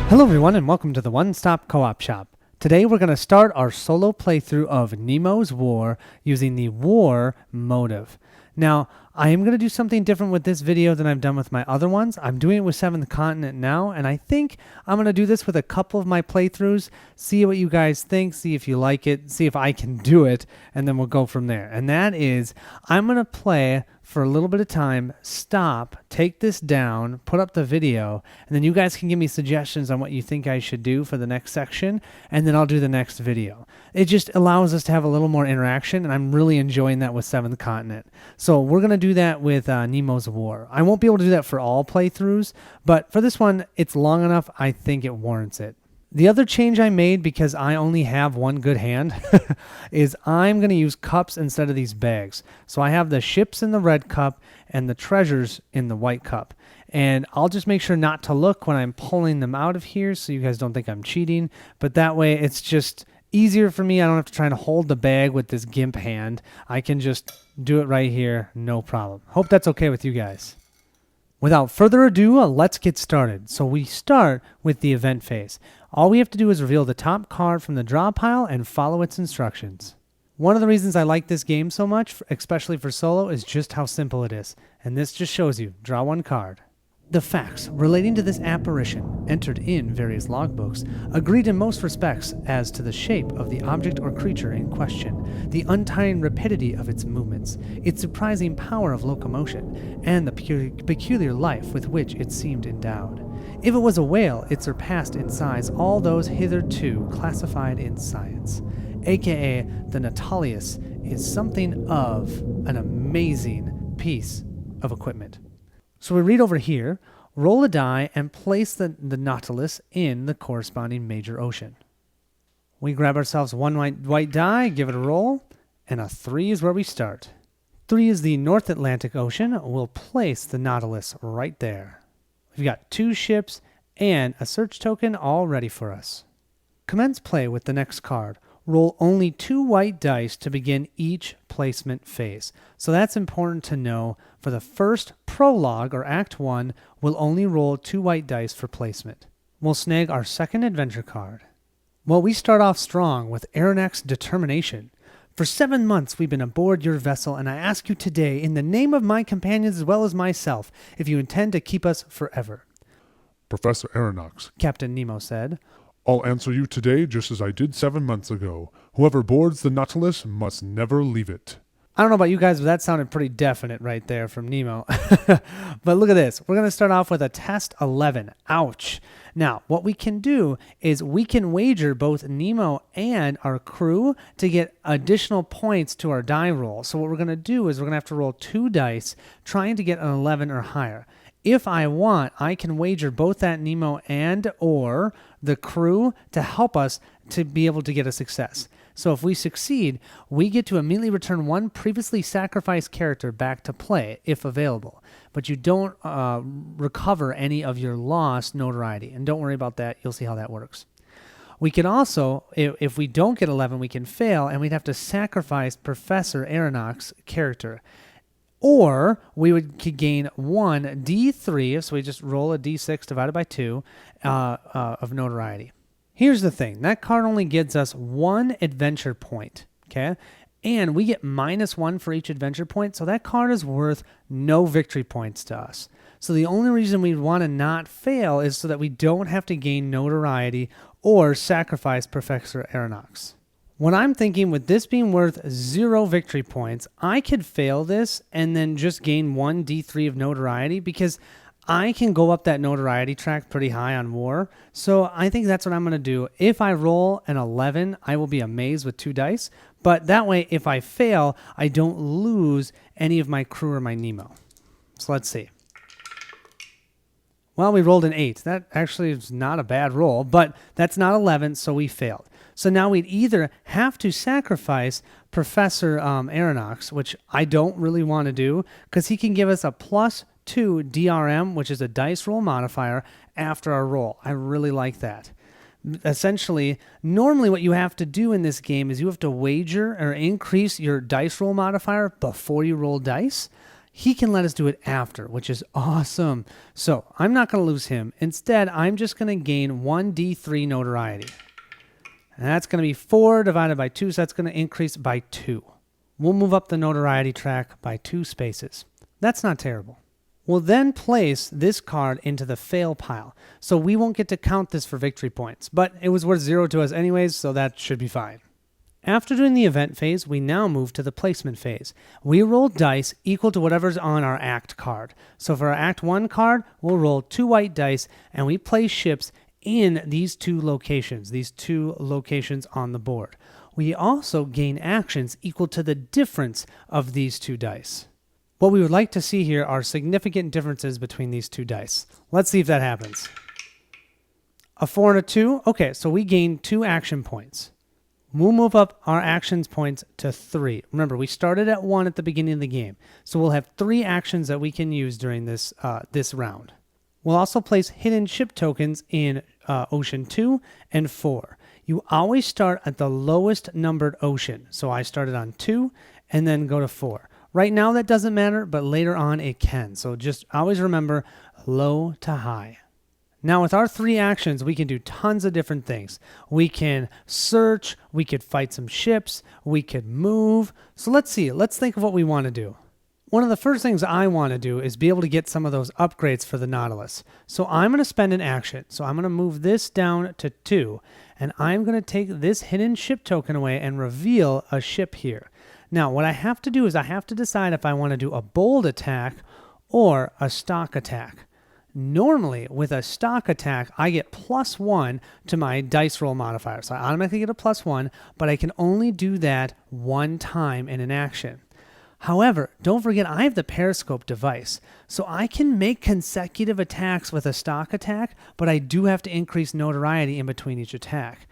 Hello everyone and welcome to the One Stop Co-op Shop. Today we're going to start our solo playthrough of Nemo's War using the War motive. Now, I am going to do something different with this video than I've done with my other ones. I'm doing it with Seventh Continent now, and I think I'm going to do this with a couple of my playthroughs, see what you guys think, see if you like it, see if I can do it, and then we'll go from there. And that is, I'm going to play for a little bit of time, stop, take this down, put up the video, and then you guys can give me suggestions on what you think I should do for the next section, and then I'll do the next video. It just allows us to have a little more interaction, and I'm really enjoying that with Seventh Continent. So we're going to do that with Nemo's War. I won't be able to do that for all playthroughs, but for this one, it's long enough, I think it warrants it. The other change I made, because I only have one good hand, is I'm going to use cups instead of these bags. So I have the ships in the red cup and the treasures in the white cup. And I'll just make sure not to look when I'm pulling them out of here so you guys don't think I'm cheating. But that way it's just easier for me. I don't have to try to hold the bag with this gimp hand. I can just do it right here, no problem. Hope that's okay with you guys. Without further ado, let's get started. So we start with the event phase. All we have to do is reveal the top card from the draw pile and follow its instructions. One of the reasons I like this game so much, especially for solo, is just how simple it is. And this just shows you, draw one card. The facts relating to this apparition, entered in various logbooks, agreed in most respects as to the shape of the object or creature in question, the untiring rapidity of its movements, its surprising power of locomotion, and the peculiar life with which it seemed endowed. If it was a whale, it surpassed in size all those hitherto classified in science. AKA, the Nautilus is something of an amazing piece of equipment. So we read over here, roll a die and place the Nautilus in the corresponding major ocean. We grab ourselves one white die, give it a roll, and a 3 is where we start. 3 is the North Atlantic Ocean. We'll place the Nautilus right there. We've got 2 ships and a search token all ready for us. Commence play with the next card. Roll only 2 white dice to begin each placement phase. So that's important to know. For the first prologue, or Act 1, we'll only roll 2 white dice for placement. We'll snag our second adventure card. Well, we start off strong with Aronnax's determination. For 7 months we've been aboard your vessel, and I ask you today, in the name of my companions as well as myself, if you intend to keep us forever. Professor Aronnax, Captain Nemo said. I'll answer you today just as I did 7 months ago. Whoever boards the Nautilus must never leave it. I don't know about you guys, but that sounded pretty definite right there from Nemo. But look at this. We're going to start off with a test 11. Ouch. Now, what we can do is we can wager both Nemo and our crew to get additional points to our die roll. So what we're going to do is we're going to have to roll 2 dice trying to get an 11 or higher. If I want, I can wager both that Nemo and or the crew to help us to be able to get a success. So if we succeed, we get to immediately return 1 previously sacrificed character back to play, if available. But you don't recover any of your lost notoriety. And don't worry about that. You'll see how that works. We can also, if we don't get 11, we can fail, and we'd have to sacrifice Professor Aronnax's character. Or we could gain 1 D3, so we just roll a D6 divided by 2 of notoriety. Here's the thing. That card only gives us 1 adventure point, okay? And we get -1 for each adventure point, so that card is worth no victory points to us. So the only reason we want to not fail is so that we don't have to gain notoriety or sacrifice Professor Aronnax. What I'm thinking, with this being worth 0 victory points, I could fail this and then just gain 1 D3 of notoriety, because I can go up that notoriety track pretty high on War. So I think that's what I'm going to do. If I roll an 11, I will be amazed with 2 dice. But that way, if I fail, I don't lose any of my crew or my Nemo. So let's see. Well, we rolled an 8. That actually is not a bad roll, but that's not 11, so we failed. So now we'd either have to sacrifice Professor Aronnax, which I don't really want to do, because he can give us a +2 DRM, which is a dice roll modifier, after our roll. I really like that. Essentially, normally what you have to do in this game is you have to wager or increase your dice roll modifier before you roll dice. he can let us do it after, which is awesome. So I'm not going to lose him. Instead, I'm just going to gain 1d3 notoriety. And that's going to be 4 divided by 2, so that's going to increase by 2. We'll move up the notoriety track by 2 spaces. That's not terrible. We'll then place this card into the fail pile, so we won't get to count this for victory points, but it was worth 0 to us anyways, so that should be fine. After doing the event phase, we now move to the placement phase. We roll dice equal to whatever's on our Act card. So for our Act 1 card, we'll roll 2 white dice, and we place ships in these 2 locations on the board. We also gain actions equal to the difference of these 2 dice. What we would like to see here are significant differences between these 2 dice. Let's see if that happens. A 4 and a 2. Okay, so we gain 2 action points. We'll move up our actions points to 3. Remember, we started at 1 at the beginning of the game, so we'll have 3 actions that we can use during this round. We'll also place hidden ship tokens in Ocean 2 and 4. You always start at the lowest numbered ocean, so I started on 2 and then go to 4. Right now that doesn't matter, but later on it can, so just always remember low to high. Now with our 3 actions, we can do tons of different things. We can search, we could fight some ships, we could move. So let's think of what we want to do. One of the first things I want to do is be able to get some of those upgrades for the Nautilus. So I'm going to spend an action. So I'm going to move this down to 2, and I'm going to take this hidden ship token away and reveal a ship here. Now what I have to do is I have to decide if I want to do a bold attack or a stock attack. Normally, with a stock attack, I get +1 to my dice roll modifier. So I automatically get a +1, but I can only do that 1 time in an action. However, don't forget I have the periscope device, so I can make consecutive attacks with a stock attack, but I do have to increase notoriety in between each attack.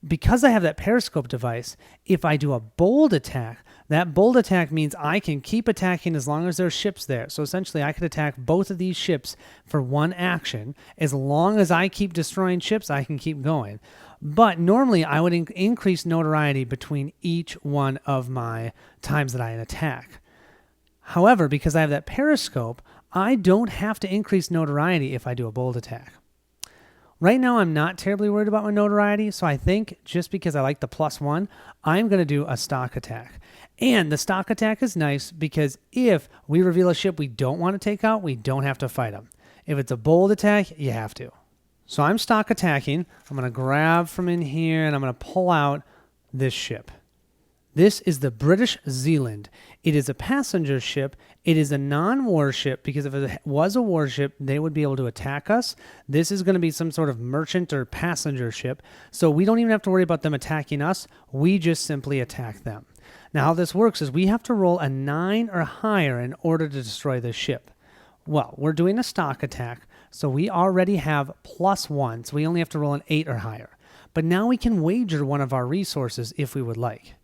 Because I have that periscope device, if I do a bold attack, that bold attack means I can keep attacking as long as there's ships there. So essentially I could attack both of these ships for 1 action. As long as I keep destroying ships, I can keep going. But normally I would increase notoriety between each one of my times that I attack. However, because I have that periscope, I don't have to increase notoriety if I do a bold attack. Right now, I'm not terribly worried about my notoriety, so I think just because I like the +1, I'm going to do a stock attack. And the stock attack is nice because if we reveal a ship we don't want to take out, we don't have to fight them. If it's a bold attack, you have to. So I'm stock attacking. I'm going to grab from in here, and I'm going to pull out this ship. This is the British Zealand. It is a passenger ship. It is a non-warship because if it was a warship, they would be able to attack us. This is going to be some sort of merchant or passenger ship. So we don't even have to worry about them attacking us. We just simply attack them. Now how this works is we have to roll a 9 or higher in order to destroy this ship. Well, we're doing a stock attack, so we already have +1, so we only have to roll an 8 or higher. But now we can wager one of our resources if we would like.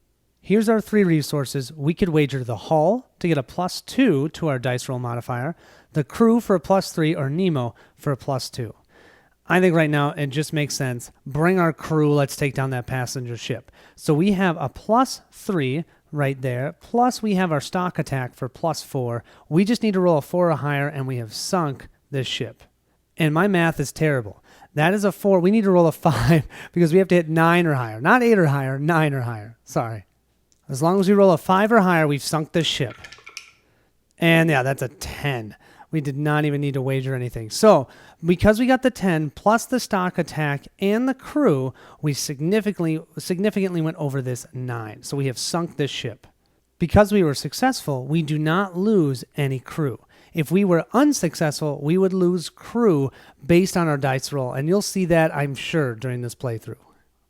Here's our 3 resources. We could wager the hull to get a +2 to our dice roll modifier, the crew for a +3, or Nemo for a +2. I think right now it just makes sense. Bring our crew, let's take down that passenger ship. So we have a +3 right there, plus we have our stock attack for +4. We just need to roll a 4 or higher, and we have sunk this ship. And my math is terrible. That is a 4. We need to roll a 5 because we have to hit 9 or higher. Not 8 or higher, 9 or higher. Sorry. As long as we roll a 5 or higher, we've sunk this ship. And yeah, that's a 10. We did not even need to wager anything. So because we got the 10 plus the stock attack and the crew, we significantly went over this 9. So we have sunk this ship. Because we were successful, we do not lose any crew. If we were unsuccessful, we would lose crew based on our dice roll. And you'll see that, I'm sure, during this playthrough.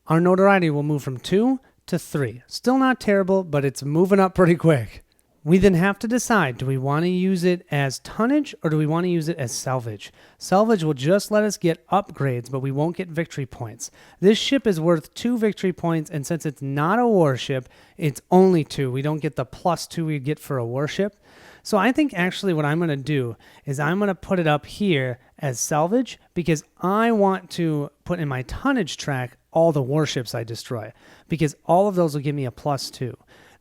Our notoriety will move from 2 to 3. Still not terrible, but it's moving up pretty quick. We then have to decide, do we want to use it as tonnage or do we want to use it as salvage? Salvage will just let us get upgrades, but we won't get victory points. This ship is worth 2 victory points, and since it's not a warship, it's only 2. We don't get the +2 we get for a warship. So I think actually what I'm going to do is I'm going to put it up here as salvage because I want to put in my tonnage track all the warships I destroy because all of those will give me a +2.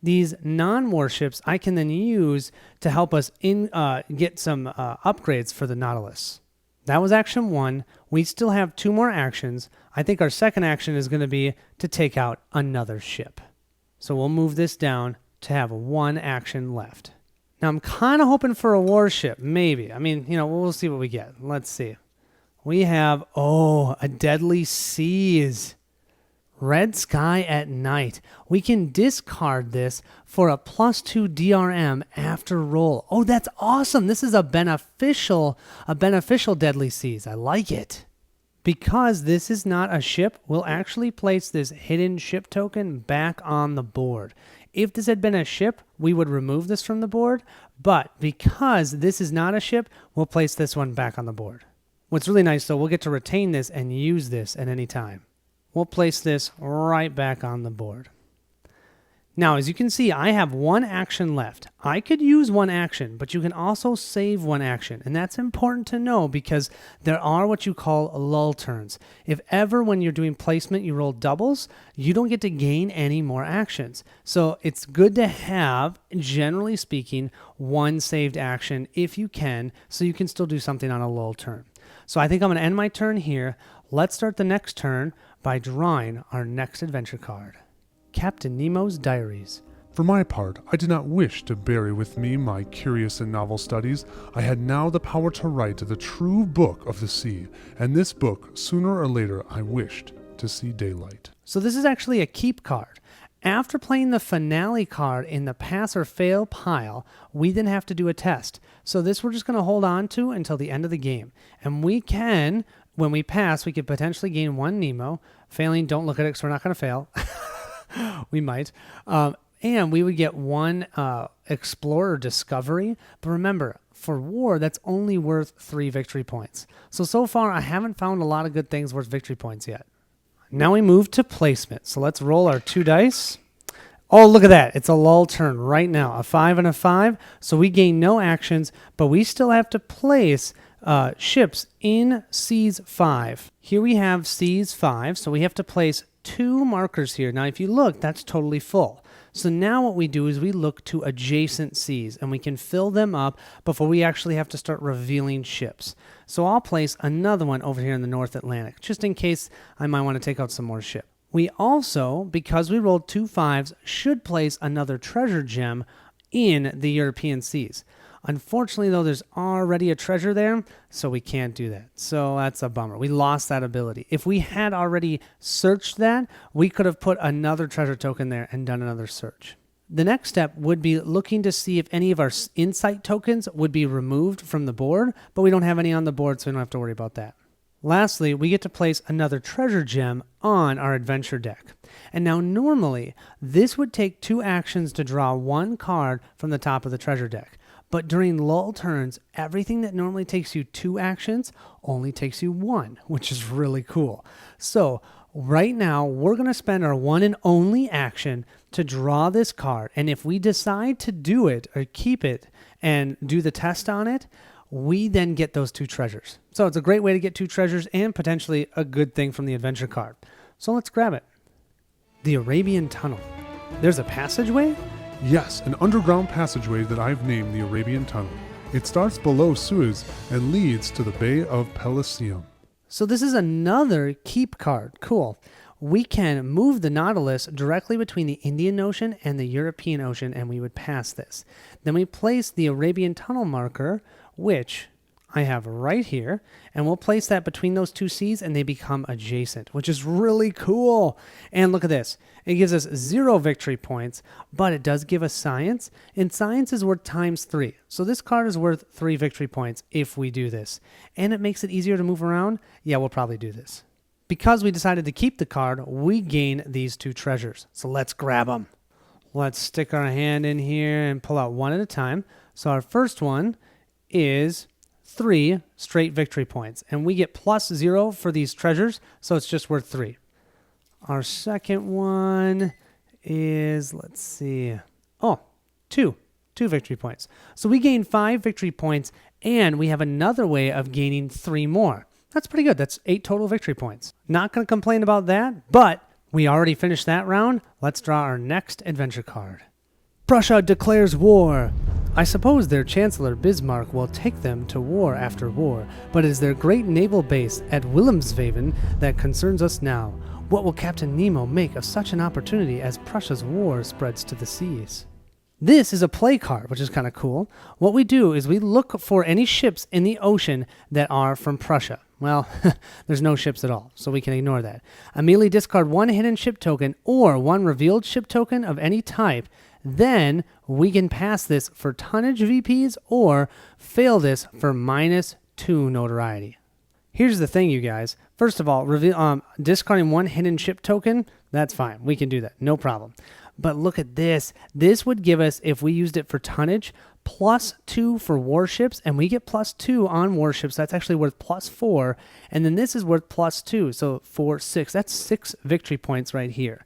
These non-warships I can then use to help us get some upgrades for the Nautilus. That was action 1. We still have 2 more actions. I think our second action is going to be to take out another ship. So we'll move this down to have 1 action left. Now I'm kind of hoping for a warship, maybe. I mean, we'll see what we get. Let's see. We have, a Deadly Seas. Red Sky at Night. We can discard this for a +2 DRM after roll. Oh, that's awesome. This is a beneficial Deadly Seas. I like it. Because this is not a ship, we'll actually place this hidden ship token back on the board. If this had been a ship, we would remove this from the board, but because this is not a ship, we'll place this one back on the board. What's really nice, though, we'll get to retain this and use this at any time. We'll place this right back on the board. Now, as you can see, I have 1 action left. I could use 1 action, but you can also save 1 action. And that's important to know because there are what you call lull turns. If ever when you're doing placement you roll doubles, you don't get to gain any more actions. So it's good to have, generally speaking, 1 saved action if you can, so you can still do something on a lull turn. So I think I'm going to end my turn here. Let's start the next turn by drawing our next adventure card. Captain Nemo's Diaries. For my part, I did not wish to bury with me my curious and novel studies. I had now the power to write the true book of the sea, and this book, sooner or later, I wished to see daylight. So this is actually a keep card. After playing the finale card in the pass or fail pile, we then have to do a test. So this we're just going to hold on to until the end of the game. And we can, when we pass, we could potentially gain 1 Nemo. Failing, don't look at it because we're not going to fail. We might. And we would get 1 Explorer Discovery. But remember, for war, that's only worth 3 victory points. So far, I haven't found a lot of good things worth victory points yet. Now we move to placement. So let's roll our 2 dice. Oh, look at that. It's a lull turn right now. A 5 and a 5. So we gain no actions, but we still have to place ships in Seas 5. Here we have Seas 5. So we have to place 2 markers here. Now, if you look, that's totally full. So now what we do is we look to adjacent seas, and we can fill them up before we actually have to start revealing ships. So I'll place another one over here in the North Atlantic, just in case I might want to take out some more ships. We also, because we rolled 2 5s, should place another treasure gem in the European seas. Unfortunately, though, there's already a treasure there, so we can't do that. So that's a bummer. We lost that ability. If we had already searched that, we could have put another treasure token there and done another search. The next step would be looking to see if any of our insight tokens would be removed from the board, but we don't have any on the board, so we don't have to worry about that. Lastly, we get to place another treasure gem on our adventure deck. And now normally, this would take 2 actions to draw 1 card from the top of the treasure deck. But during lull turns, everything that normally takes you 2 actions only takes you 1, which is really cool. So right now, we're going to spend our 1 and only action to draw this card. And if we decide to do it or keep it and do the test on it, we then get those 2 treasures. So it's a great way to get 2 treasures and potentially a good thing from the adventure card. So let's grab it. The Arabian Tunnel. There's a passageway? Yes, an underground passageway that I've named the Arabian Tunnel. It starts below Suez and leads to the Bay of Pelusium. So this is another keep card. Cool. We can move the Nautilus directly between the Indian Ocean and the European Ocean, and we would pass this. Then we place the Arabian Tunnel marker, which I have right here, and we'll place that between those 2 seas, and they become adjacent, which is really cool. And look at this. It gives us 0 victory points, but it does give us science, and science is worth ×3. So this card is worth 3 victory points if we do this. And it makes it easier to move around. Yeah, we'll probably do this. Because we decided to keep the card, we gain these 2 treasures. So let's grab them. Let's stick our hand in here and pull out 1 at a time. So our first one is 3 straight victory points. And we get +0 for these treasures, so it's just worth 3. Our second one is, let's see, 2 victory points. So we gain 5 victory points, and we have another way of gaining 3 more. That's pretty good. That's 8 total victory points. Not going to complain about that, but we already finished that round. Let's draw our next adventure card. Prussia declares war. I suppose their Chancellor Bismarck will take them to war after war, but it is their great naval base at Wilhelmshaven that concerns us now. What will Captain Nemo make of such an opportunity as Prussia's war spreads to the seas? This is a play card, which is kind of cool. What we do is we look for any ships in the ocean that are from Prussia. Well, there's no ships at all, so we can ignore that. Immediately discard one hidden ship token or one revealed ship token of any type. Then we can pass this for tonnage VPs or fail this for -2 notoriety. Here's the thing, you guys. First of all, discarding one hidden ship token, that's fine. We can do that. No problem. But look at this. This would give us, if we used it for tonnage, +2 for warships, and we get +2 on warships. That's actually worth +4. And then this is worth +2. So 4, 6. That's 6 victory points right here.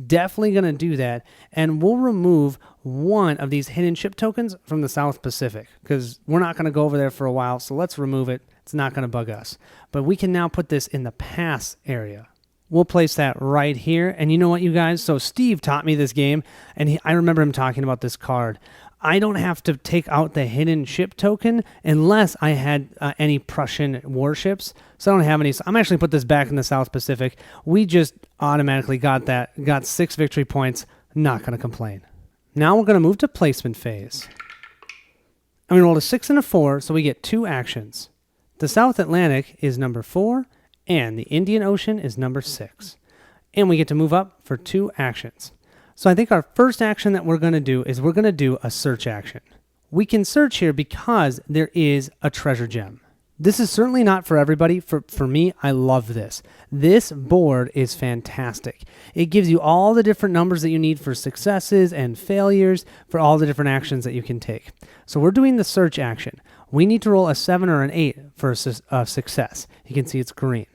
Definitely going to do that. And we'll remove one of these hidden ship tokens from the South Pacific because we're not going to go over there for a while. So let's remove it. It's not going to bug us. But we can now put this in the pass area. We'll place that right here. And you know what, you guys? So Steve taught me this game, and I remember him talking about this card. I don't have to take out the hidden ship token unless I had any Prussian warships. So I don't have any. So I'm actually put this back in the South Pacific. We just automatically got 6 victory points. Not going to complain. Now we're going to move to placement phase. And we rolled a 6 and a 4, so we get 2 actions. The South Atlantic is number 4, and the Indian Ocean is number 6. And we get to move up for 2 actions. So I think our first action that we're going to do is we're going to do a search action. We can search here because there is a treasure gem. This is certainly not for everybody. For me, I love this. This board is fantastic. It gives you all the different numbers that you need for successes and failures for all the different actions that you can take. So we're doing the search action. We need to roll a 7 or an 8 for a success. You can see it's green.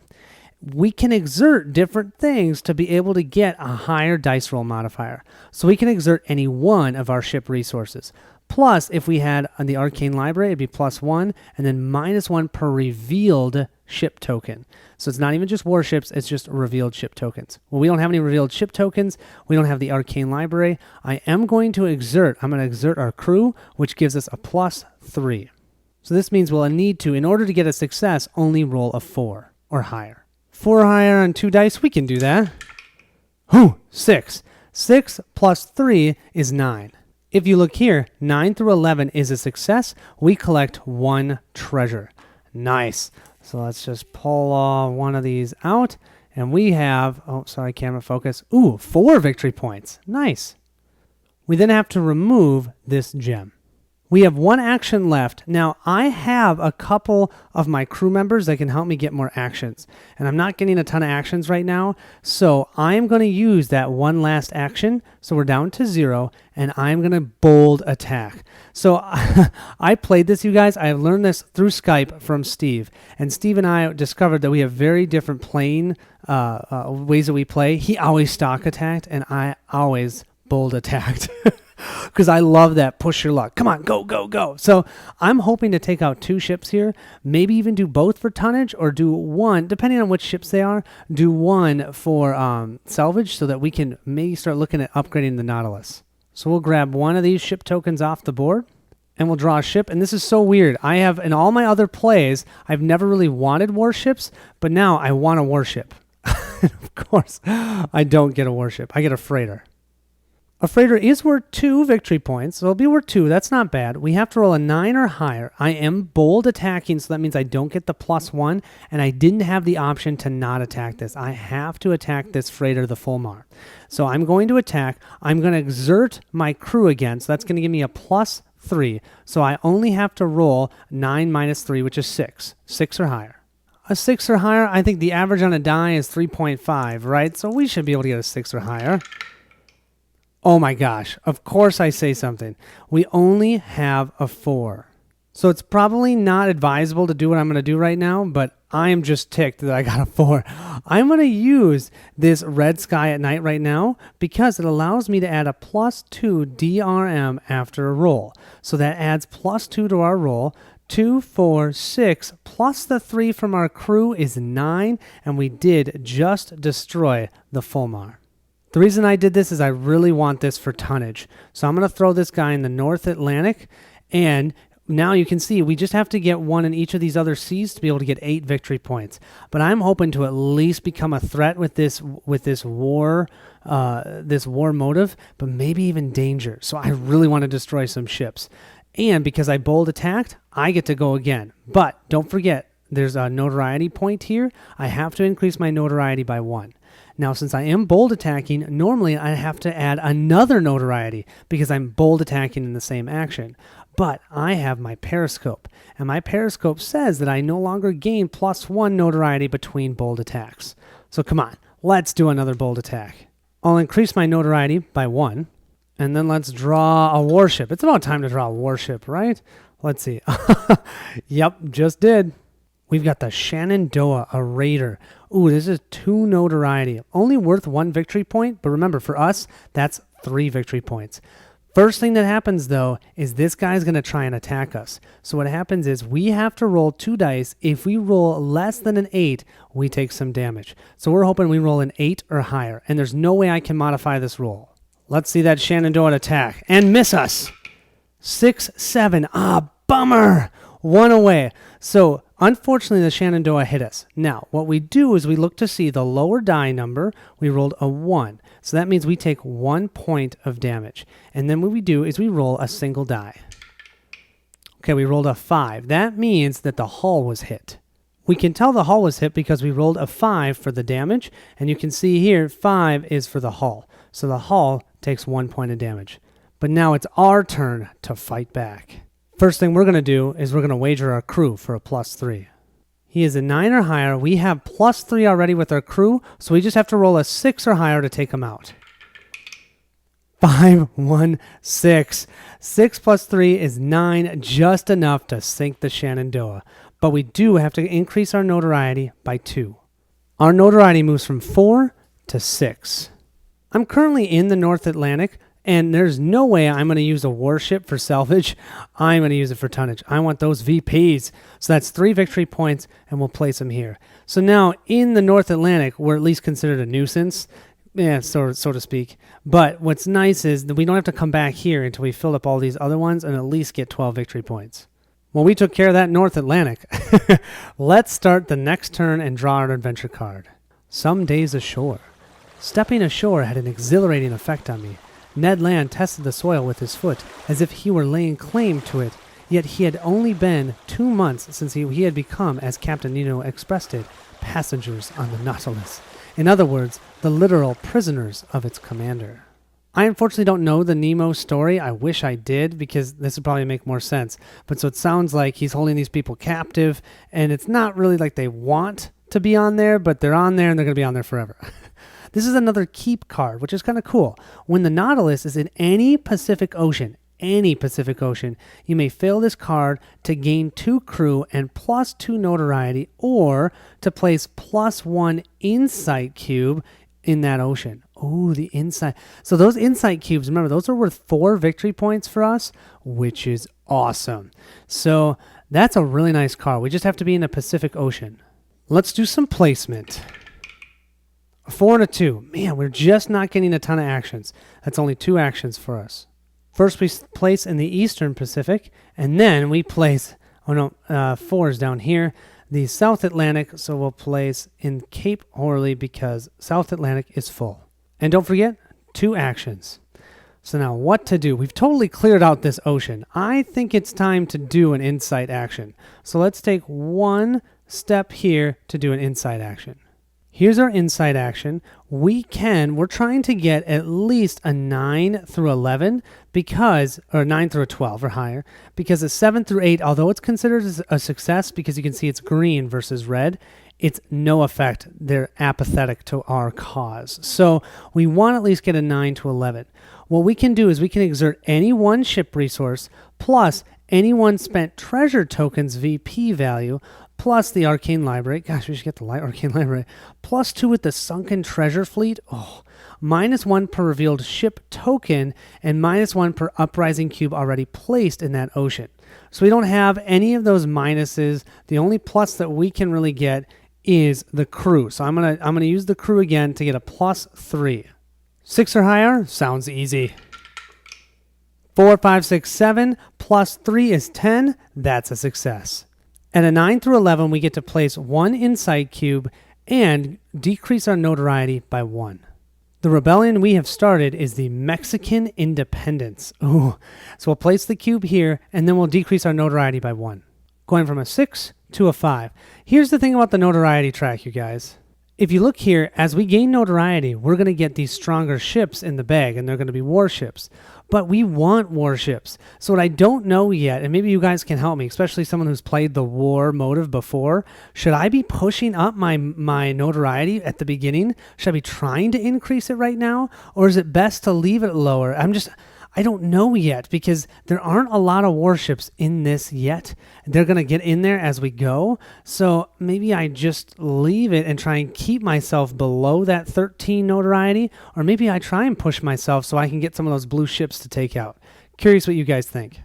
We can exert different things to be able to get a higher dice roll modifier. So we can exert any one of our ship resources. Plus, if we had on the Arcane Library, it'd be +1, and then -1 per revealed ship token. So it's not even just warships, it's just revealed ship tokens. Well, we don't have any revealed ship tokens. We don't have the Arcane Library. I'm going to exert our crew, which gives us a +3. So this means we'll need to, in order to get a success, only roll a 4 or higher. 4 higher on 2 dice, we can do that. 6. 6 plus 3 is 9. If you look here, 9 through 11 is a success. We collect 1 treasure. Nice. So let's just pull one of these out. And we have, camera focus. 4 victory points. Nice. We then have to remove this gem. We have 1 action left. Now, I have a couple of my crew members that can help me get more actions. And I'm not getting a ton of actions right now. So I'm going to use that 1 last action. So we're down to 0. And I'm going to bold attack. So I played this, you guys. I learned this through Skype from Steve. And Steve and I discovered that we have very different playing ways that we play. He always stock attacked. And I always bold attacked. Because I love that push your luck. Come on, go, go, go. So I'm hoping to take out 2 ships here. Maybe even do both for tonnage or do 1, depending on which ships they are, do 1 for salvage so that we can maybe start looking at upgrading the Nautilus. So we'll grab 1 of these ship tokens off the board and we'll draw a ship. And this is so weird. I have, in all my other plays, I've never really wanted warships, but now I want a warship. Of course, I don't get a warship. I get a freighter. A freighter is worth 2 victory points, so it'll be worth 2. That's not bad. We have to roll a 9 or higher. I am bold attacking, so that means I don't get the +1, and I didn't have the option to not attack this. I have to attack this freighter, the Fulmar. So I'm going to attack. I'm going to exert my crew again, so that's going to give me a +3. So I only have to roll 9 minus 3, which is 6. 6 or higher. A 6 or higher, I think the average on a die is 3.5, right? So we should be able to get a 6 or higher. Oh my gosh, of course I say something. We only have a 4. So it's probably not advisable to do what I'm going to do right now, but I am just ticked that I got a 4. I'm going to use this red sky at night right now because it allows me to add a +2 DRM after a roll. So that adds +2 to our roll. 2, 4, 6, plus the 3 from our crew is 9, and we did just destroy the Fulmar. The reason I did this is I really want this for tonnage. So I'm going to throw this guy in the North Atlantic, and now you can see we just have to get one in each of these other seas to be able to get 8 victory points. But I'm hoping to at least become a threat with this war motive, but maybe even danger. So I really want to destroy some ships. And because I bold attacked, I get to go again. But don't forget, there's a notoriety point here. I have to increase my notoriety by 1. Now, since I am bold attacking, normally I have to add another notoriety because I'm bold attacking in the same action. But I have my periscope, and my periscope says that I no longer gain +1 notoriety between bold attacks. So come on, let's do another bold attack. I'll increase my notoriety by 1, and then let's draw a warship. It's about time to draw a warship, right? Let's see. Yep, just did. We've got the Shenandoah, a raider. Ooh, this is 2 notoriety. Only worth 1 victory point, but remember, for us, that's 3 victory points. First thing that happens, though, is this guy's going to try and attack us. So what happens is we have to roll 2 dice. If we roll less than an 8, we take some damage. So we're hoping we roll an 8 or higher, and there's no way I can modify this roll. Let's see that Shenandoah attack, and miss us. 6, 7. Ah, bummer. 1 away. So unfortunately, the Shenandoah hit us. Now, what we do is we look to see the lower die number. We rolled a 1. So that means we take 1 point of damage. And then what we do is we roll a single die. Okay, we rolled a 5. That means that the hull was hit. We can tell the hull was hit because we rolled a 5 for the damage. And you can see here, 5 is for the hull. So the hull takes 1 point of damage. But now it's our turn to fight back. First thing we're going to do is we're going to wager our crew for a +3. He is a 9 or higher. We have +3 already with our crew, so we just have to roll a 6 or higher to take him out. 5, 1, 6. 6 + 3 is 9, just enough to sink the Shenandoah. But we do have to increase our notoriety by 2. Our notoriety moves from 4 to 6. I'm currently in the North Atlantic, and there's no way I'm going to use a warship for salvage. I'm going to use it for tonnage. I want those VPs. So that's 3 victory points, and we'll place them here. So now in the North Atlantic, we're at least considered a nuisance, so to speak. But what's nice is that we don't have to come back here until we fill up all these other ones and at least get 12 victory points. Well, we took care of that North Atlantic. Let's start the next turn and draw our adventure card. Some days ashore. Stepping ashore had an exhilarating effect on me. Ned Land tested the soil with his foot, as if he were laying claim to it, yet he had only been 2 months since he had become, as Captain Nemo expressed it, passengers on the Nautilus. In other words, the literal prisoners of its commander. I unfortunately don't know the Nemo story. I wish I did, because this would probably make more sense. But so it sounds like he's holding these people captive, and it's not really like they want to be on there, but they're on there and they're going to be on there forever. This is another keep card, which is kind of cool. When the Nautilus is in any Pacific Ocean, you may fail this card to gain 2 crew and +2 notoriety, or to place +1 insight cube in that ocean. Oh, the insight. So those insight cubes, remember, those are worth 4 victory points for us, which is awesome. So that's a really nice card. We just have to be in the Pacific Ocean. Let's do some placement. A 4 and a 2. Man, we're just not getting a ton of actions. That's only 2 actions for us. First, we place in the Eastern Pacific, and then we place, 4 is down here, the South Atlantic, so we'll place in Cape Horley because South Atlantic is full. And don't forget, 2 actions. So now what to do? We've totally cleared out this ocean. I think it's time to do an insight action. So let's take 1 step here to do an insight action. Here's our insight action. We're trying to get at least a 9 through 11 or 9 through a 12 or higher, because a 7 through 8, although it's considered a success because you can see it's green versus red, it's no effect. They're apathetic to our cause. So we want to at least get a 9 to 11. What we can do is we can exert any 1 ship resource plus any 1 spent treasure tokens VP value plus the Arcane Library. Gosh, we should get the Arcane Library. +2 with the Sunken Treasure Fleet. Oh, -1 per revealed ship token, and -1 per uprising cube already placed in that ocean. So we don't have any of those minuses. The only plus that we can really get is the crew. So I'm gonna use the crew again to get a +3. 6 or higher? Sounds easy. 4, 5, 6, 7 plus 3 is 10. That's a success. At a 9 through 11, we get to place 1 insight cube and decrease our notoriety by 1. The rebellion we have started is the Mexican independence. Ooh. So we'll place the cube here, and then we'll decrease our notoriety by 1. Going from a 6 to a 5. Here's the thing about the notoriety track, you guys. If you look here, as we gain notoriety, we're going to get these stronger ships in the bag, and they're going to be warships. But we want warships. So what I don't know yet, and maybe you guys can help me, especially someone who's played the war motive before, should I be pushing up my notoriety at the beginning? Should I be trying to increase it right now? Or is it best to leave it lower? I don't know yet because there aren't a lot of warships in this yet. They're going to get in there as we go. So maybe I just leave it and try and keep myself below that 13 notoriety. Or maybe I try and push myself so I can get some of those blue ships to take out. Curious what you guys think.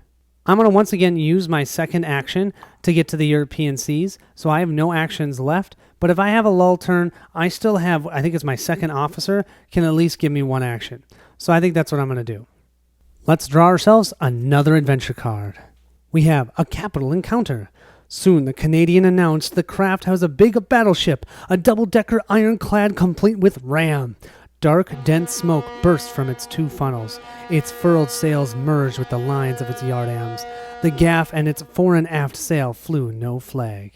I'm going to once again use my second action to get to the European seas. So I have no actions left. But if I have a lull turn, I still have, I think it's my second officer, can at least give me 1 action. So I think that's what I'm going to do. Let's draw ourselves another adventure card. We have a capital encounter. Soon the Canadian announced the craft has a big battleship, a double-decker ironclad complete with ram. Dark, dense smoke burst from its 2 funnels. Its furled sails merged with the lines of its yardarms. The gaff and its fore and aft sail flew no flag.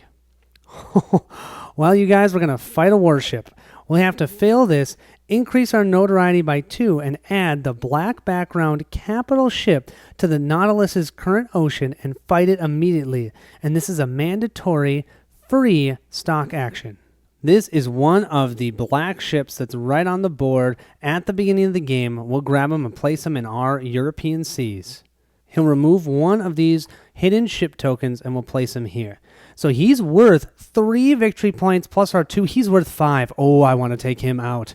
Well, you guys, we're going to fight a warship. We'll have to fail this, increase our notoriety by 2, and add the black background capital ship to the Nautilus's current ocean and fight it immediately. And this is a mandatory, free stock action. This is one of the black ships that's right on the board at the beginning of the game. We'll grab him and place him in our European seas. He'll remove one of these hidden ship tokens and we'll place him here. So he's worth 3 victory points plus our 2. He's worth 5. Oh, I want to take him out.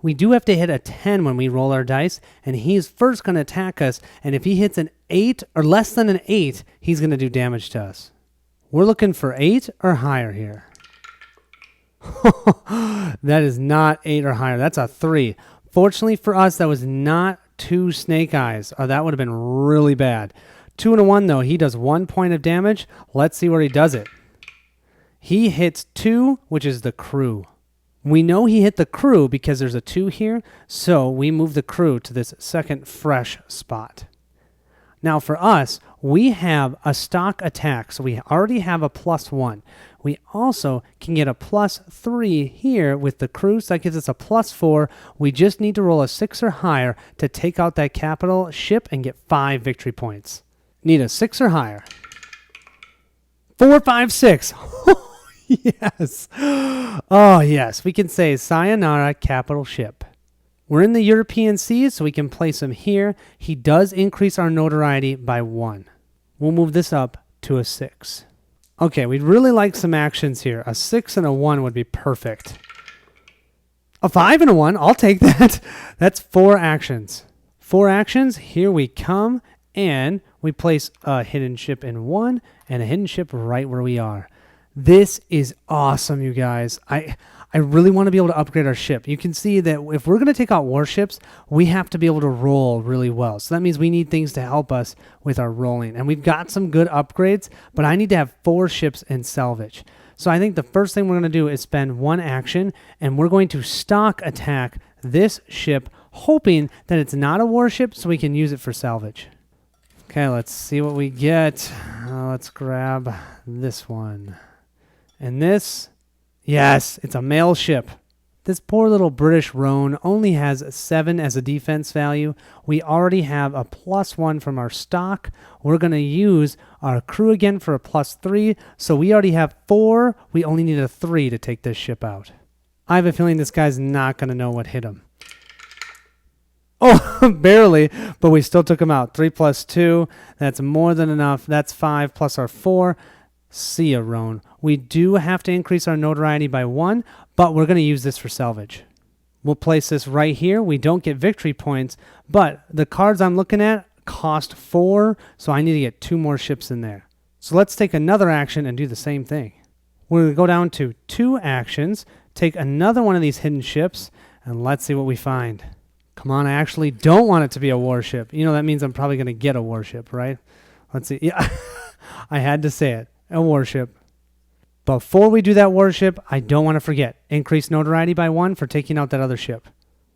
We do have to hit a 10 when we roll our dice, and he's first going to attack us, and if he hits an 8 or less than an 8, he's going to do damage to us. We're looking for 8 or higher here. That is not 8 or higher. That's a 3. Fortunately for us, that was not 2 snake eyes. That would have been really bad. 2 and a 1, though. He does 1 point of damage. Let's see where he does it. He hits 2, which is the crew. We know he hit the crew because there's a 2 here, so we move the crew to this second fresh spot. Now for us, we have a stock attack, so we already have a +1. We also can get a +3 here with the crew, so that gives us a +4. We just need to roll a 6 or higher to take out that capital ship and get 5 victory points. Need a 6 or higher. 4, 5, 6. Yes. Oh, yes. We can say Sayonara capital ship. We're in the European seas, so we can place him here. He does increase our notoriety by 1. We'll move this up to a 6. Okay, we'd really like some actions here. A 6 and a 1 would be perfect. A 5 and a 1, I'll take that. That's 4 actions. 4 actions, here we come, and we place a hidden ship in 1 and a hidden ship right where we are. This is awesome, you guys. I really want to be able to upgrade our ship. You can see that if we're going to take out warships, we have to be able to roll really well. So that means we need things to help us with our rolling. And we've got some good upgrades, but I need to have 4 ships in salvage. So I think the first thing we're going to do is spend 1 action, and we're going to stock attack this ship, hoping that it's not a warship so we can use it for salvage. Okay, let's see what we get. Let's grab this one. And this, yes, it's a mail ship. This poor little British Rhone only has 7 as a defense value. We already have a +1 from our stock. We're going to use our crew again for a +3. So we already have 4. We only need a 3 to take this ship out. I have a feeling this guy's not going to know what hit him. Oh, barely, but we still took him out. 3 + 2, that's more than enough. That's 5 plus our 4. See ya, Rhone. We do have to increase our notoriety by 1, but we're going to use this for salvage. We'll place this right here. We don't get victory points, but the cards I'm looking at cost 4, so I need to get 2 more ships in there. So let's take another action and do the same thing. We're going to go down to 2 actions, take another one of these hidden ships, and let's see what we find. Come on, I actually don't want it to be a warship. You know, that means I'm probably going to get a warship, right? Let's see. Yeah, I had to say it. A warship. Before we do that warship, I don't want to forget. Increase notoriety by 1 for taking out that other ship.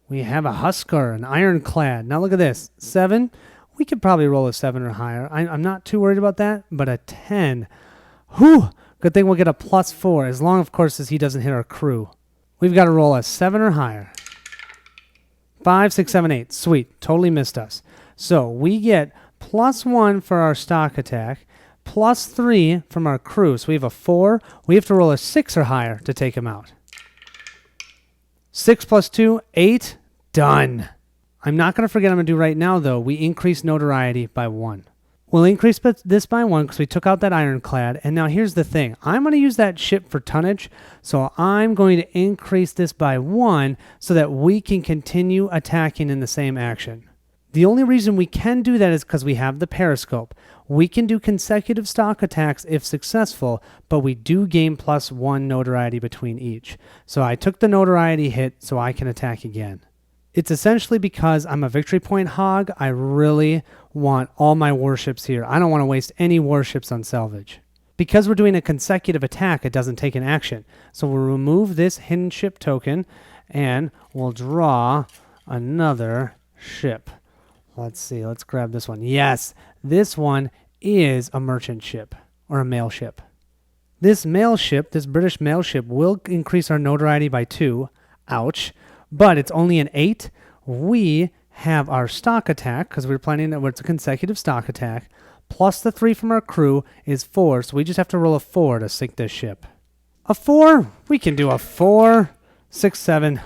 We have a Husker, an ironclad. Now look at this. 7. We could probably roll a 7 or higher. I'm not too worried about that, but a 10. Whew! Good thing we'll get a +4, as long, of course, as he doesn't hit our crew. We've got to roll a 7 or higher. 5, 6, 7, 8. Sweet. Totally missed us. So we get +1 for our stock attack, +3 from our crew. So we have a 4. We have to roll a 6 or higher to take him out. 6 + 2, 8. Done. I'm not going to forget I'm going to do right now, though. We increase notoriety by 1. We'll increase this by 1 because we took out that ironclad. And now here's the thing. I'm going to use that ship for tonnage. So I'm going to increase this by 1 so that we can continue attacking in the same action. The only reason we can do that is because we have the periscope. We can do consecutive stock attacks if successful, but we do gain +1 notoriety between each. So I took the notoriety hit so I can attack again. It's essentially because I'm a victory point hog. I really want all my warships here. I don't want to waste any warships on salvage. Because we're doing a consecutive attack, it doesn't take an action. So we'll remove this hidden ship token and we'll draw another ship. Let's see. Let's grab this one. Yes, this one is a merchant ship or a mail ship. This mail ship, this British mail ship, will increase our notoriety by 2. Ouch. But it's only an 8. We have our stock attack, because we're planning that it's a consecutive stock attack, plus the 3 from our crew is 4, so we just have to roll a 4 to sink this ship. A 4? We can do a 4. 6, 7.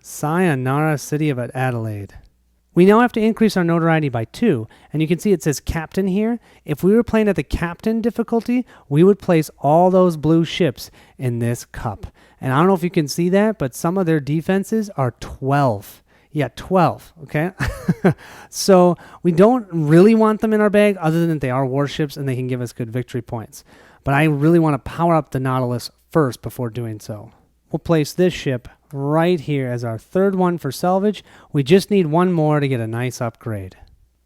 Sayonara, City of Adelaide. We now have to increase our notoriety by 2, and you can see it says Captain here. If we were playing at the Captain difficulty, we would place all those blue ships in this cup. And I don't know if you can see that, but some of their defenses are 12. Yeah, 12, okay? So we don't really want them in our bag other than they are warships and they can give us good victory points. But I really want to power up the Nautilus first before doing so. We'll place this ship right here as our 3rd one for salvage. We just need 1 more to get a nice upgrade.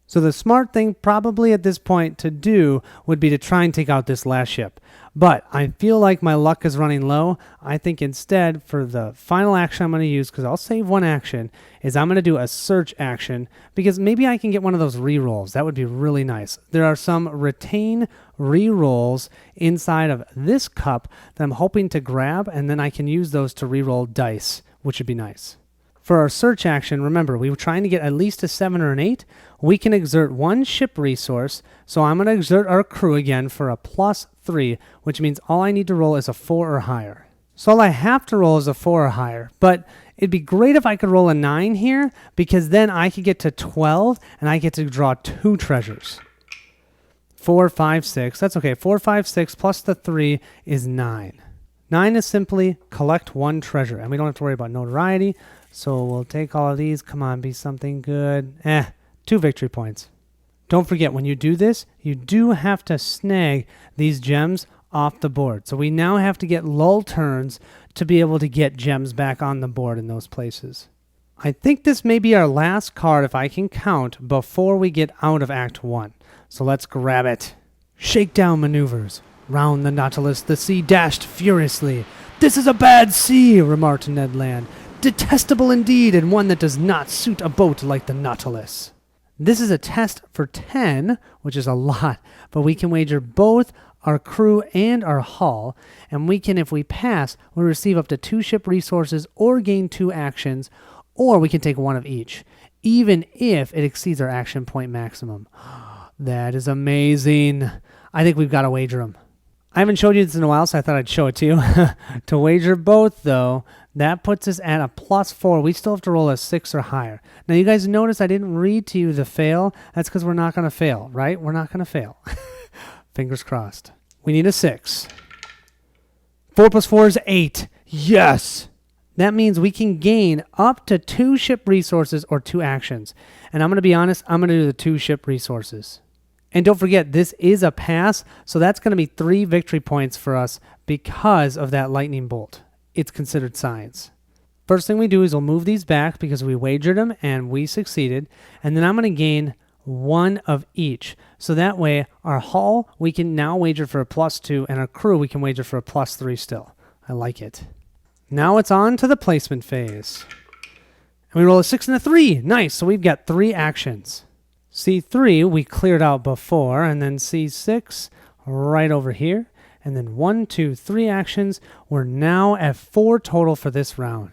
So the smart thing probably at this point to do would be to try and take out this last ship. But I feel like my luck is running low. I think instead for the final action I'm going to use, because I'll save 1 action, is I'm going to do a search action because maybe I can get one of those rerolls. That would be really nice. There are some retain rerolls inside of this cup that I'm hoping to grab, and then I can use those to reroll dice, which would be nice. For our search action, remember, we were trying to get at least a 7 or an 8. We can exert 1 ship resource, so I'm going to exert our crew again for a +3, which means all I need to roll is a 4 or higher. So all I have to roll is a 4 or higher, but it'd be great if I could roll a 9 here, because then I could get to 12, and I get to draw 2 treasures. 4, 5, 6. That's okay. 4, 5, 6 plus the 3 is 9. 9 is simply collect 1 treasure, and we don't have to worry about notoriety. So we'll take all of these. Come on, be something good. 2 victory points. Don't forget, when you do this, you do have to snag these gems off the board. So we now have to get lull turns to be able to get gems back on the board in those places. I think this may be our last card, if I can count, before we get out of Act 1. So let's grab it. Shakedown maneuvers. Round the Nautilus, the sea dashed furiously. "This is a bad sea," remarked Ned Land. "Detestable indeed, and one that does not suit a boat like the Nautilus." This is a test for 10, which is a lot, but we can wager both our crew and our hull, and we can, if we pass, we'll receive up to 2 ship resources or gain 2 actions, or we can take 1 of each, even if it exceeds our action point maximum. That is amazing. I think we've got to wager them. I haven't showed you this in a while, so I thought I'd show it to you. To wager both, though, that puts us at a +4. We still have to roll a 6 or higher. Now, you guys notice I didn't read to you the fail. That's because we're not going to fail, right? We're not going to fail. Fingers crossed. We need a 6. 4 + 4 is 8. Yes! That means we can gain up to 2 ship resources or 2 actions. And I'm going to be honest, I'm going to do the 2 ship resources. And don't forget, this is a pass, so that's going to be 3 victory points for us because of that lightning bolt. It's considered science. First thing we do is we'll move these back because we wagered them and we succeeded. And then I'm going to gain 1 of each. So that way our hull, we can now wager for a +2, and our crew, we can wager for a +3 still. I like it. Now it's on to the placement phase. And we roll a 6 and a 3. Nice. So we've got 3 actions. C3 we cleared out before, and then C6 right over here. And then 1, 2, 3 actions. We're now at 4 total for this round.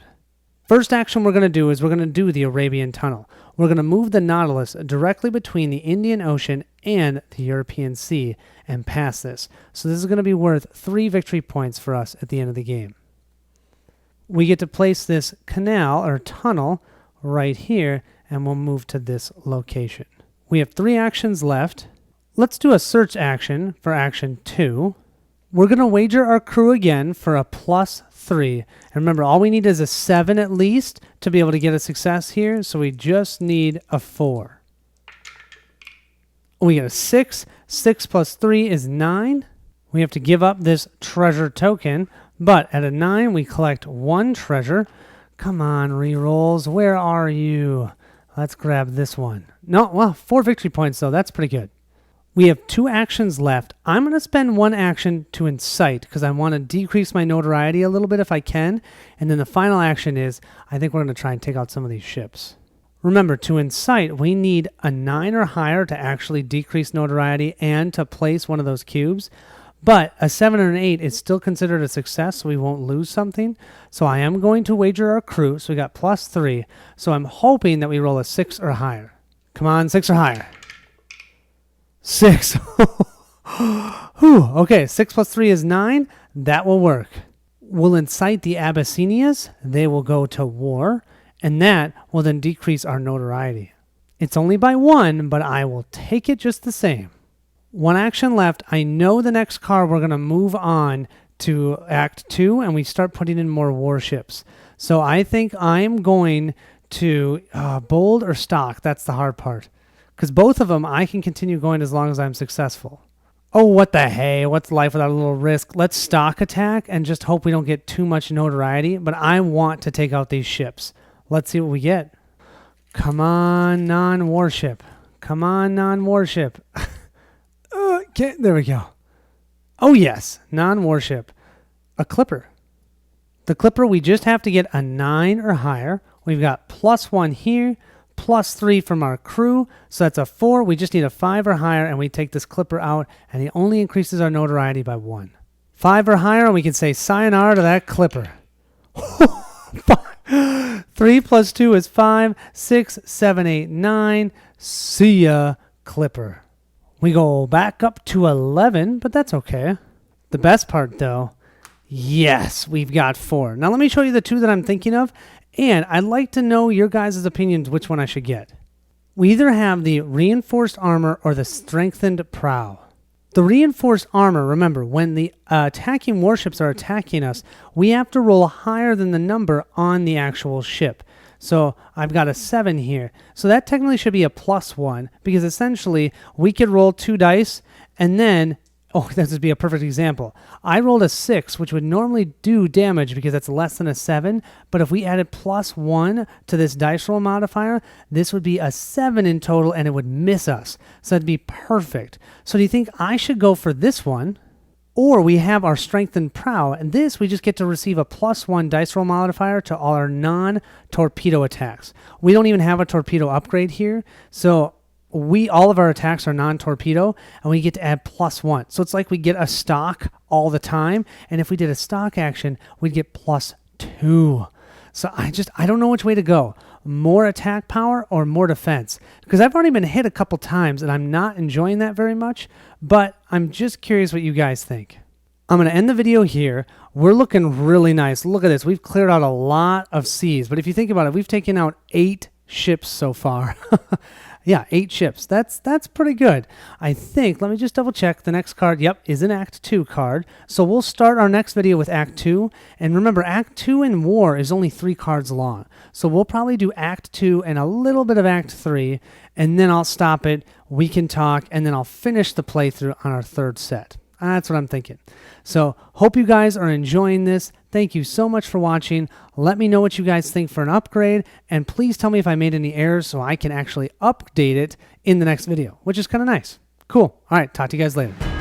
First action we're going to do is we're going to do the Arabian Tunnel. We're going to move the Nautilus directly between the Indian Ocean and the European Sea and pass this. So this is going to be worth 3 victory points for us at the end of the game. We get to place this canal or tunnel right here, and we'll move to this location. We have 3 actions left. Let's do a search action for action 2. We're going to wager our crew again for a +3. And remember, all we need is a 7 at least to be able to get a success here. So we just need a 4. We get a 6. 6 plus 3 is 9. We have to give up this treasure token. But at a 9, we collect 1 treasure. Come on, rerolls. Where are you? Let's grab this one. No, well, 4 victory points, though. That's pretty good. We have 2 actions left. I'm going to spend 1 action to incite because I want to decrease my notoriety a little bit if I can. And then the final action is I think we're going to try and take out some of these ships. Remember, to incite, we need a 9 or higher to actually decrease notoriety and to place one of those cubes. But a 7 or an 8 is still considered a success, so we won't lose something. So I am going to wager our crew. So we got +3. So I'm hoping that we roll a 6 or higher. Come on, 6 or higher. 6. Whew. Okay, 6 plus 3 is 9. That will work. We'll incite the Abyssinias. They will go to war, and that will then decrease our notoriety. It's only by 1, but I will take it just the same. 1 action left. I know the next card we're going to move on to Act 2, and we start putting in more warships. So I think I'm going to bold or stock. That's the hard part. Because both of them, I can continue going as long as I'm successful. Oh, what the hey? What's life without a little risk? Let's stock attack and just hope we don't get too much notoriety. But I want to take out these ships. Let's see what we get. Come on, non-warship. Come on, non-warship. There we go. Oh, yes. Non-warship. A clipper. The clipper, we just have to get a 9 or higher. We've got +1 here. +3 from our crew, so that's a 4. We just need a 5 or higher, and we take this clipper out, and it only increases our notoriety by 1. 5 or higher, and we can say sayonara to that clipper. 3 plus 2 is 5. 6, 7, 8, 9. See ya, clipper. We go back up to 11, but that's okay. The best part, though, yes, we've got 4. Now let me show you the 2 that I'm thinking of. And I'd like to know your guys' opinions which one I should get. We either have the reinforced armor or the strengthened prow. The reinforced armor, remember, when the attacking warships are attacking us, we have to roll higher than the number on the actual ship. So I've got a 7 here. So that technically should be a +1 because essentially we could roll 2 dice and then this would be a perfect example. I rolled a 6, which would normally do damage because that's less than a 7. But if we added +1 to this dice roll modifier, this would be a 7 in total, and it would miss us. So that'd be perfect. So do you think I should go for this one? Or we have our strengthened prow, and this we just get to receive a +1 dice roll modifier to all our non-torpedo attacks. We don't even have a torpedo upgrade here, so all of our attacks are non-torpedo, and we get to add +1. So it's like we get a stock all the time, and if we did a stock action, we'd get +2. So I don't know which way to go. More attack power or more defense? Because I've already been hit a couple times, and I'm not enjoying that very much, but I'm just curious what you guys think. I'm going to end the video here. We're looking really nice. Look at this. We've cleared out a lot of seas, but if you think about it, we've taken out 8 ships so far. Yeah, 8 ships. That's pretty good. I think, let me just double check. The next card, yep, is an Act 2 card. So we'll start our next video with Act 2. And remember, Act 2 in War is only 3 cards long. So we'll probably do Act 2 and a little bit of Act 3. And then I'll stop it. We can talk. And then I'll finish the playthrough on our 3rd set. That's what I'm thinking. So hope you guys are enjoying this. Thank you so much for watching. Let me know what you guys think for an upgrade, and please tell me if I made any errors so I can actually update it in the next video, which is kind of nice. Cool. All right, talk to you guys later.